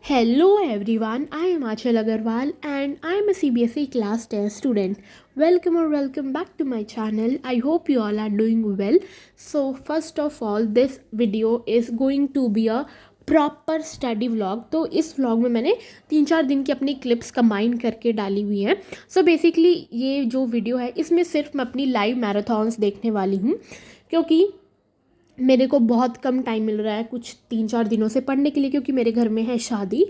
Hello everyone, I am Achal Agarwal and I am a CBSE class 10 student. Welcome or welcome back to my channel. I hope you all are doing well. So first of all, this video is going to be a proper study vlog. तो इस vlog में मैंने 3-4 दिन की अपनी clips combine करके डाली हुई हैं। सो बेसिकली ये जो वीडियो है इसमें सिर्फ मैं अपनी लाइव मैराथन्स देखने वाली हूँ, क्योंकि मेरे को बहुत कम टाइम मिल रहा है कुछ 3-4 दिनों से पढ़ने के लिए, क्योंकि मेरे घर में है शादी।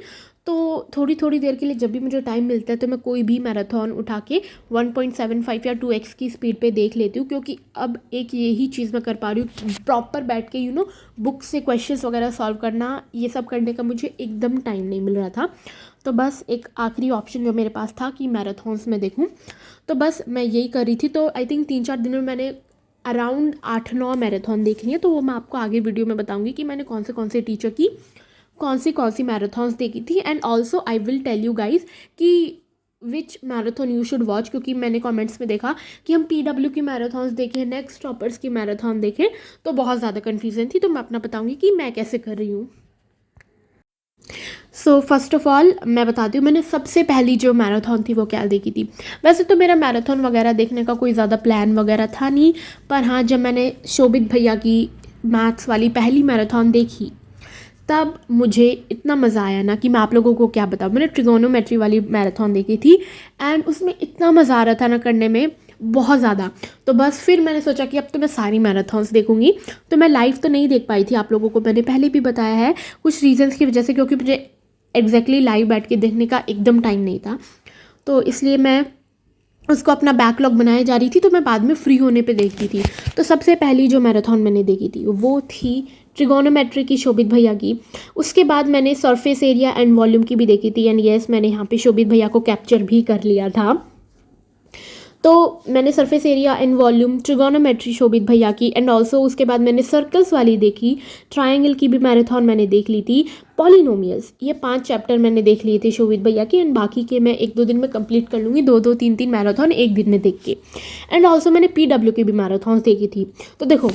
तो थोड़ी थोड़ी देर के लिए जब भी मुझे टाइम मिलता है तो मैं कोई भी मैराथन उठा के 1.75 या 2x की स्पीड पे देख लेती हूँ, क्योंकि अब एक यही चीज़ मैं कर पा रही हूँ, प्रॉपर बैठ के बुक से क्वेश्चंस वगैरह सॉल्व करना, ये सब करने का मुझे एकदम टाइम नहीं मिल रहा था। तो बस एक आखिरी ऑप्शन जो मेरे पास था कि मैराथन्स में देखूँ, तो बस मैं यही कर रही थी। तो आई थिंक 3-4 दिनों में मैंने अराउंड 8-9 मैराथन देख ली है। तो वो मैं आपको आगे वीडियो में बताऊंगी कि मैंने कौन से टीचर की कौन सी मैराथन्स देखी थी। And also I will tell you guys कि which marathon you should watch, क्योंकि मैंने कमेंट्स में देखा कि हम PW की मैराथन्स देखें, नेक्स्ट टॉपर्स की मैराथन देखें, तो बहुत ज़्यादा कन्फ्यूजन थी। तो मैं अपना बताऊंगी कि मैं कैसे कर रही हूँ। सो फर्स्ट ऑफ ऑल मैं बताती हूँ मैंने सबसे पहली जो मैराथन थी वो क्या देखी थी। वैसे तो मेरा मैराथन वगैरह देखने का कोई ज़्यादा प्लान वगैरह था नहीं, पर हाँ, जब मैंने शोभित भैया की मैथ्स वाली पहली मैराथन देखी तब मुझे इतना मज़ा आया ना कि मैं आप लोगों को क्या बताऊँ। मैंने ट्रिगोनोमेट्री वाली मैराथन देखी थी एंड उसमें इतना मज़ा आ रहा था ना करने में, बहुत ज़्यादा। तो बस फिर मैंने सोचा कि अब तो मैं सारी मैराथन्स देखूंगी। तो मैं लाइव तो नहीं देख पाई थी, आप लोगों को मैंने पहले भी बताया है, कुछ रीजंस की वजह से, क्योंकि मुझे एग्जैक्टली लाइव बैठ के देखने का एकदम टाइम नहीं था। तो इसलिए मैं उसको अपना बैकलॉग बनाए जा रही थी, तो मैं बाद में फ्री होने पे देखती थी। तो सबसे पहली जो मैराथन मैंने देखी थी वो थी ट्रिगोनोमेट्री की शोभित भैया की। उसके बाद मैंने सरफेस एरिया एंड वॉल्यूम की भी देखी थी। एंड येस, मैंने यहाँ पे शोभित भैया को कैप्चर भी कर लिया था। तो मैंने surface area and volume, trigonometry Shobhit भैया की, एंड ऑल्सो उसके बाद मैंने सर्कल्स वाली देखी, ट्रायंगल की भी मैराथन मैंने देख ली थी, पॉलिनोमियल्स, ये 5 चैप्टर मैंने देख लिए थे शोभित भैया के। एंड बाकी के मैं 1-2 दिन में कंप्लीट कर लूँगी, 2-2 3-3 मैराथन एक दिन में देख के। एंड ऑल्सो मैंने PW की भी मैराथन देखी थी। तो देखो,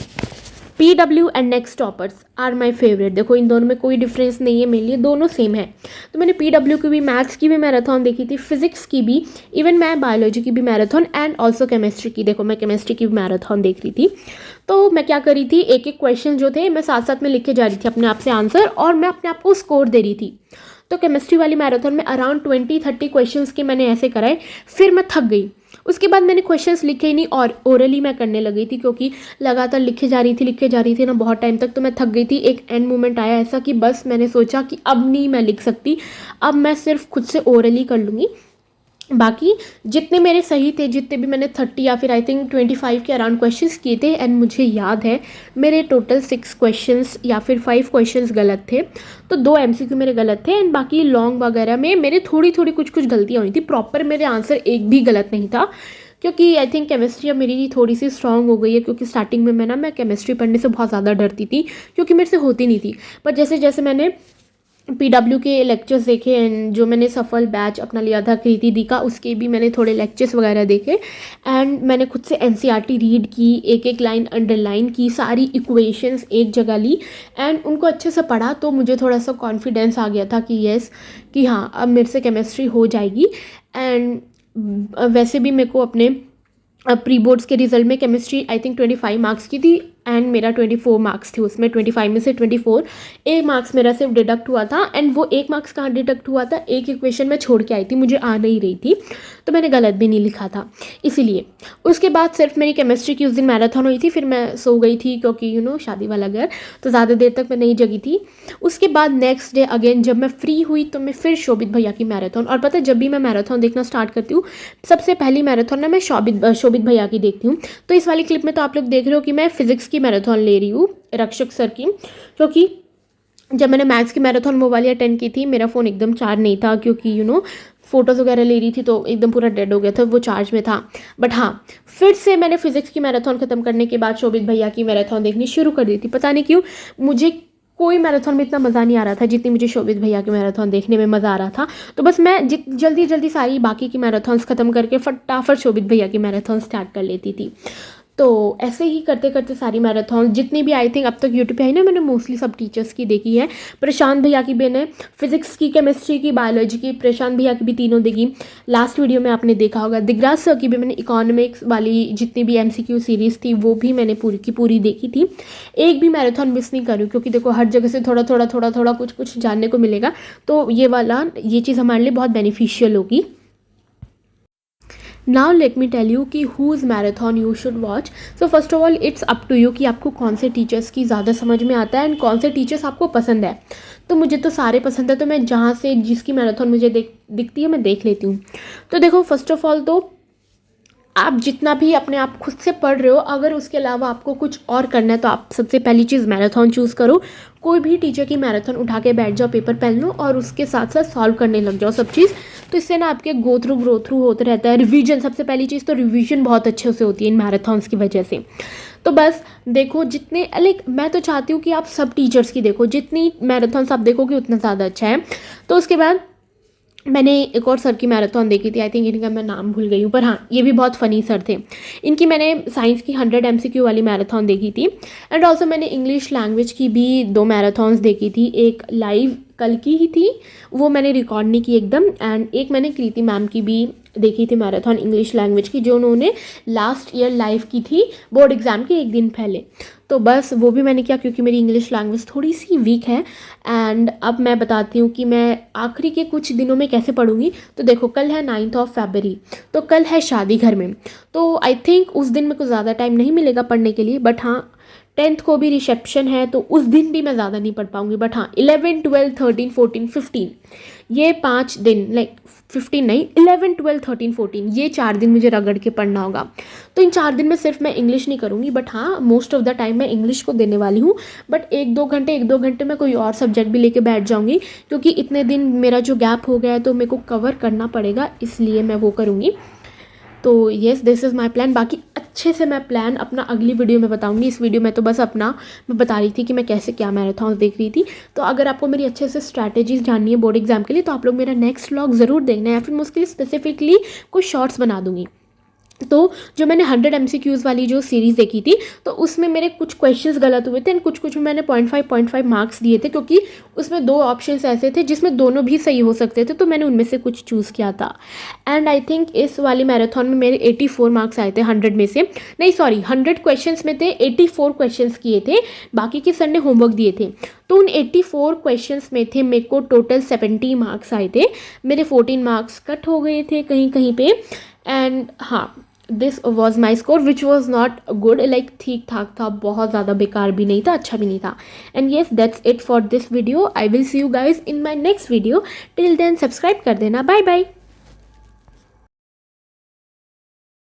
PW and next toppers are my favourite. देखो, इन दोनों में कोई डिफरेंस नहीं है, मेरे लिए दोनों सेम है। तो मैंने PW की भी, मैथ्स की भी मैराथन देखी थी, फिजिक्स की भी, इवन मैं बायोलॉजी की भी मैराथन, एंड ऑल्सो केमिस्ट्री की। देखो, मैं केमिस्ट्री की भी मैराथन देख रही थी। तो मैं क्या कर रही थी, एक एक क्वेश्चन जो थे मैं साथ साथ में लिख के जा रही थी अपने आप से आंसर, और मैं अपने आप को स्कोर दे रही थी। तो केमिस्ट्री वाली मैराथन में अराउंड 20-30 क्वेश्चंस के मैंने ऐसे कराए, फिर मैं थक गई। उसके बाद मैंने क्वेश्चंस लिखे ही नहीं और ओरली मैं करने लगी थी, क्योंकि लगातार लिखे जा रही थी ना बहुत टाइम तक। तो मैं थक गई थी। एक एंड मोमेंट आया ऐसा कि बस मैंने सोचा कि अब नहीं मैं लिख सकती, अब मैं सिर्फ खुद से ओरली कर लूँगी। बाकी जितने मेरे सही थे, जितने भी मैंने 30 या फिर आई थिंक 25 के अराउंड क्वेश्चंस किए थे, एंड मुझे याद है मेरे टोटल 6 क्वेश्चंस या फिर 5 क्वेश्चंस गलत थे। तो 2 MCQ मेरे गलत थे, एंड बाकी लॉन्ग वगैरह में मेरे थोड़ी थोड़ी कुछ गलतियाँ हुई थी। प्रॉपर मेरे आंसर एक भी गलत नहीं था, क्योंकि आई थिंक केमिस्ट्री अब मेरी थोड़ी सी स्ट्रांग हो गई है, क्योंकि स्टार्टिंग में मैं केमिस्ट्री पढ़ने से बहुत ज़्यादा डरती थी, क्योंकि मेरे से होती नहीं थी। पर जैसे जैसे मैंने PW के लेक्चर्स देखे, एंड जो मैंने सफल बैच अपना लिया था कृति दी का, उसके भी मैंने थोड़े लेक्चर्स वगैरह देखे, एंड मैंने खुद से NCERT रीड की, एक एक लाइन अंडरलाइन की, सारी इक्वेशंस एक जगह ली, एंड उनको अच्छे से पढ़ा। तो मुझे थोड़ा सा कॉन्फिडेंस आ गया था कि येस, कि हाँ, अब मेरे से केमिस्ट्री हो जाएगी। एंड वैसे भी मेरे को अपने प्री बोर्ड्स के रिजल्ट में केमिस्ट्री आई थिंक 25 मार्क्स की थी, एंड मेरा 24 मार्क्स थे उसमें। 25 में से 24, एक मार्क्स मेरा सिर्फ डिडक्ट हुआ था। एंड वो एक मार्क्स कहाँ डिडक्ट हुआ था, एक इक्वेशन में छोड़ के आई थी, मुझे आ नहीं रही थी, तो मैंने गलत भी नहीं लिखा था इसीलिए। उसके बाद सिर्फ मेरी केमिस्ट्री की उस दिन मैराथन हुई थी, फिर मैं सो गई थी, क्योंकि शादी वाला घर, तो ज़्यादा देर तक मैं नहीं जगी थी। उसके बाद नेक्स्ट डे अगेन जब मैं फ्री हुई तो मैं फिर शोभित भैया की मैराथन। और पता है, जब भी मैं मैराथन देखना स्टार्ट करती हूँ, सबसे पहली मैराथन ना मैं शोभित भैया की देखती हूँ। तो इस वाली क्लिप में तो आप लोग देख रहे हो कि मैं फिजिक्स की मैराथन ले रही हूँ, रक्षक सर की, क्योंकि जब मैंने मैथ्स की मैराथन वो वाली अटेंड की थी, मेरा फ़ोन एकदम चार्ज नहीं था, क्योंकि फ़ोटोज़ वगैरह ले रही थी, तो एकदम पूरा डेड हो गया था, वो चार्ज में था। बट हाँ, फिर से मैंने फिजिक्स की मैराथन ख़त्म करने के बाद शोभित भैया की मैराथन देखनी शुरू कर दी थी। पता नहीं क्यों मुझे कोई मैराथन में इतना मज़ा नहीं आ रहा था जितनी मुझे शोभित भैया की मैराथन देखने में मज़ा आ रहा था। तो बस मैं जल्दी जल्दी सारी बाकी की मैराथन्स ख़त्म करके फटाफट शोभित भैया की मैराथन स्टार्ट कर लेती थी। तो ऐसे ही करते करते सारी मैराथन जितनी भी आई थिंक अब तक यूट्यूब पे आई ना, मैंने मोस्टली सब टीचर्स की देखी है। प्रशांत भैया की भी मैंने फिजिक्स की, केमिस्ट्री की, बायोलॉजी की, प्रशांत भैया की भी तीनों देखी। लास्ट वीडियो में आपने देखा होगा दिग्राज सर की भी मैंने इकोनॉमिक्स वाली जितनी भी MCQ सीरीज़ थी वो भी मैंने पूरी की पूरी देखी थी। एक भी मैराथन मिस नहीं करूँ, क्योंकि देखो हर जगह से थोड़ा थोड़ा थोड़ा थोड़ा कुछ कुछ जानने को मिलेगा, तो ये चीज़ हमारे लिए बहुत बेनिफिशियल होगी। Now let me tell you कि whose marathon you should watch. So first of all it's up to you कि आपको कौन से टीचर्स की ज़्यादा समझ में आता है एंड कौन से टीचर्स आपको पसंद है। तो मुझे तो सारे पसंद है, तो मैं जहाँ से जिसकी मैराथन मुझे दिखती है मैं देख लेती हूँ। तो देखो फर्स्ट ऑफ ऑल तो आप जितना भी अपने आप खुद से पढ़ रहे हो, अगर उसके अलावा आपको कुछ और करना है तो आप सबसे पहली चीज़ मैराथन चूज़ करो। कोई भी टीचर की मैराथन उठा के बैठ जाओ, पेपर पेन लो और उसके साथ साथ सॉल्व करने लग जाओ सब चीज़। तो इससे ना आपके गो थ्रू होते रहता है। रिवीजन सबसे पहली चीज़, तो रिवीजन बहुत अच्छे से होती है इन मैराथन्स की वजह से। तो बस देखो जितने लाइक मैं तो चाहती हूँ कि आप सब टीचर्स की देखो, जितनी मैराथन्स आप देखोगे उतना ज़्यादा अच्छा है। तो उसके बाद मैंने एक और सर की मैराथन देखी थी, आई थिंक इनका मैं नाम भूल गई हूँ, पर हाँ ये भी बहुत फ़नी सर थे। इनकी मैंने साइंस की 100 MCQ वाली मैराथन देखी थी। एंड ऑल्सो मैंने इंग्लिश लैंग्वेज की भी 2 मैराथन्स देखी थी। एक लाइव कल की ही थी, वो मैंने रिकॉर्ड नहीं की एकदम, एंड एक मैंने कृति मैम की भी देखी थी मैराथन इंग्लिश लैंग्वेज की, जो उन्होंने लास्ट ईयर लाइव की थी बोर्ड एग्ज़ाम के एक दिन पहले। तो बस वो भी मैंने किया, क्योंकि मेरी इंग्लिश लैंग्वेज थोड़ी सी वीक है। एंड अब मैं बताती हूँ कि मैं आखिरी के कुछ दिनों में कैसे पढ़ूंगी। तो देखो कल है 9 फरवरी, तो कल है शादी घर में, तो आई थिंक उस दिन मेरे को ज़्यादा टाइम नहीं मिलेगा पढ़ने के लिए। बट हाँ 10th को भी रिसेप्शन है, तो उस दिन भी मैं ज़्यादा नहीं पढ़ पाऊँगी। बट हाँ 11, 12, 13, 14, 15 ये 5 दिन, लाइक 15 नहीं, 11, 12, 13, 14 ये 4 दिन मुझे रगड़ के पढ़ना होगा। तो इन 4 दिन में सिर्फ मैं इंग्लिश नहीं करूँगी, बट हाँ मोस्ट ऑफ द टाइम मैं इंग्लिश को देने वाली हूँ। बट 1-2 घंटे मैं कोई और सब्जेक्ट भी लेके बैठ जाऊँगी, क्योंकि इतने दिन मेरा जो गैप हो गया है तो मेरे को कवर करना पड़ेगा, इसलिए मैं वो करूँगी। तो yes this is my plan. बाकी अच्छे से मैं प्लान अपना अगली वीडियो में बताऊंगी। इस वीडियो में तो बस अपना मैं बता रही थी कि मैं कैसे क्या मैराथन देख रही थी। तो अगर आपको मेरी अच्छे से स्ट्रैटेजीज जाननी है बोर्ड एग्जाम के लिए, तो आप लोग मेरा नेक्स्ट व्लॉग ज़रूर देखना है, या फिर मैं उसके लिए स्पेसिफिकली कुछ शॉर्ट्स बना दूंगी। तो जो मैंने 100 MCQs वाली जो सीरीज़ देखी थी, तो उसमें मेरे कुछ क्वेश्चंस गलत हुए थे एंड कुछ में मैंने 0.5 मार्क्स दिए थे, क्योंकि उसमें 2 ऑप्शंस ऐसे थे जिसमें दोनों भी सही हो सकते थे, तो मैंने उनमें से कुछ चूज़ किया था। एंड आई थिंक इस वाली मैराथन में मेरे 84 मार्क्स आए थे 100 में से, नहीं सॉरी 100 क्वेश्चंस में थे 84 क्वेश्चंस किए थे, बाकी के सर ने होमवर्क दिए थे। तो उन 84 क्वेश्चंस में थे मेरे को टोटल 70 मार्क्स आए थे। मेरे 14 मार्क्स कट हो गए थे कहीं कहीं पे। एंड हाँ this was my score which was not good, like ठीक ठाक था, बहुत ज़्यादा बेकार भी नहीं था, अच्छा भी नहीं था। And yes that's it for this video. I will see you guys in my next video. Till then subscribe कर देना। Bye bye.